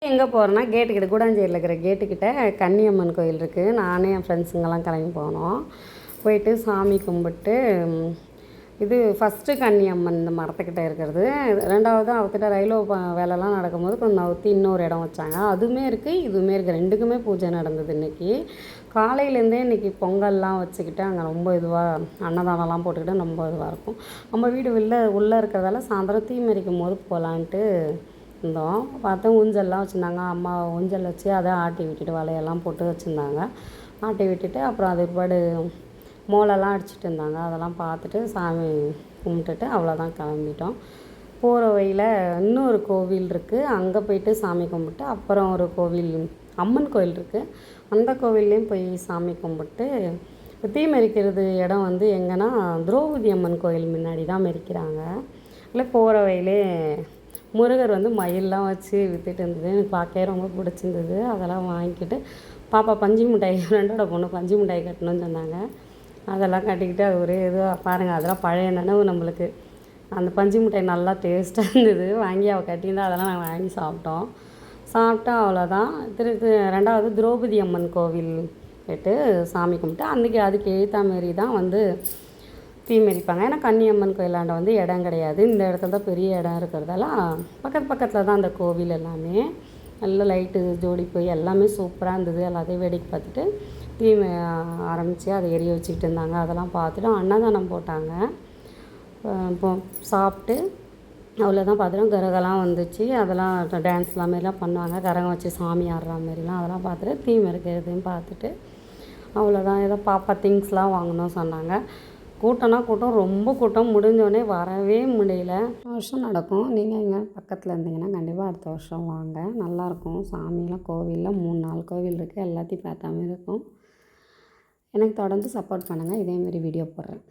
எங்கே போகிறேன்னா கேட்டுக்கிட்ட கூடாஞ்சேரியில் இருக்கிற கேட்டுக்கிட்ட கன்னியம்மன் கோயில் இருக்குது. நானே என் ஃப்ரெண்ட்ஸுங்கெல்லாம் கிளம்பி போனோம். போயிட்டு சாமி கும்பிட்டு இது ஃபஸ்ட்டு கன்னியம்மன் இந்த மரத்துக்கிட்ட இருக்கிறது. ரெண்டாவது அவர்கிட்ட ரயில்வே வேலைலாம் நடக்கும்போது கொஞ்சம் நவுத்தி இன்னொரு இடம் வச்சாங்க. அதுவுமே இருக்குது, இதுவுமே இருக்குது. ரெண்டுக்குமே பூஜை நடந்தது இன்றைக்கி. காலையிலேருந்தே இன்றைக்கி பொங்கல்லாம் வச்சுக்கிட்டு அங்கே ரொம்ப இதுவாக அன்னதானம்லாம் போட்டுக்கிட்டு ரொம்ப இதுவாக இருக்கும். நம்ம வீடு உள்ளே இருக்கிறதால சாயந்தரம் தீ மிதிக்கும் போது போகலான்ட்டு இருந்தோம். பார்த்தா ஊஞ்சல்லாம் வச்சுருந்தாங்க. அம்மா ஊஞ்சல் வச்சு அதை ஆட்டி விட்டுட்டு வலையெல்லாம் போட்டு வச்சுருந்தாங்க. ஆட்டி விட்டுட்டு அப்புறம் அது பாடு மோளெல்லாம் அடிச்சுட்டு இருந்தாங்க. அதெல்லாம் பார்த்துட்டு சாமி கும்பிட்டுட்டு அவ்வளோதான் கிளம்பிட்டோம். போகிற வழியில் இன்னொரு கோவில் இருக்குது. அங்கே போய்ட்டு சாமி கும்பிட்டு அப்புறம் ஒரு கோவில் அம்மன் கோவில் இருக்குது. அந்த கோவில்லையும் போய் சாமி கும்பிட்டு தீ மிதிக்கிறது இடம் வந்து எங்கன்னா திரௌபதி அம்மன் கோயில் முன்னாடி தான் மிதிக்கிறாங்க. இல்லை போகிற வழியிலே முருகர் வந்து மயிலெலாம் வச்சு விற்றுட்டு இருந்தது. எனக்கு பார்க்கவே ரொம்ப பிடிச்சிருந்தது. அதெல்லாம் வாங்கிக்கிட்டு பாப்பா பஞ்சு மிட்டாய் ஃப்ரெண்டோட பொண்ணு பஞ்சு மிட்டாய் கட்டணும்னு சொன்னாங்க. அதெல்லாம் கட்டிக்கிட்டு அது ஒரே இதுவாக பாருங்கள். அதெல்லாம் பழைய நினைவு நம்மளுக்கு. அந்த பஞ்சு மிட்டாய் நல்லா டேஸ்ட்டாக இருந்தது. வாங்கி அவள் கட்டியிருந்தா அதெல்லாம் நாங்கள் வாங்கி சாப்பிட்டா அவ்வளோதான். ரெண்டாவது திரௌபதி அம்மன் கோவில் போய்ட்டு சாமி கும்பிட்டு அன்றைக்கி அதுக்கு எழுத்தா மாரி தான் வந்து தீ மிதிப்பாங்க. ஏன்னா கன்னியம்மன் கோயிலாண்ட வந்து இடம் கிடையாது. இந்த இடத்துல தான் பெரிய இடம் இருக்கிறதால பக்கத்தில் தான் அந்த கோவில் எல்லாமே. நல்ல லைட்டு ஜோடி போய் எல்லாமே சூப்பராக இருந்தது. எல்லாத்தையும் வேடிக்கை பார்த்துட்டு தீ ஆரம்பித்து அதை எரிய வச்சுக்கிட்டு இருந்தாங்க. அதெல்லாம் பார்த்துட்டு அன்னதானம் போட்டாங்க. இப்போ சாப்பிட்டு அவ்வளோதான். பார்த்துட்டோம். கரகெல்லாம் வந்துச்சு. அதெல்லாம் டான்ஸ்லாம் மாரிலாம் பண்ணுவாங்க. கரகம் வச்சு சாமி ஆடுற மாரிலாம் அதெல்லாம் பார்த்துட்டு தீ மிதிக்கிறதையும் பார்த்துட்டு அவ்வளோதான். ஏதோ பாப்பா திங்ஸ்லாம் வாங்கணும் சொன்னாங்க. கூட்டம் ரொம்ப கூட்டம். முடிஞ்சோடனே வரவே முடியல. வருஷம் நடக்கும். நீங்கள் எங்கே பக்கத்தில் இருந்தீங்கன்னா கண்டிப்பாக அடுத்த வருஷம் வாங்க. நல்லாயிருக்கும். சாமிலாம் கோவிலில் 3-4 கோவில் இருக்குது. எல்லாத்தையும் பார்த்தா மாதிரி இருக்கும். எனக்கு தொடர்ந்து சப்போர்ட் பண்ணுங்கள். இதேமாரி வீடியோ போடுறேன்.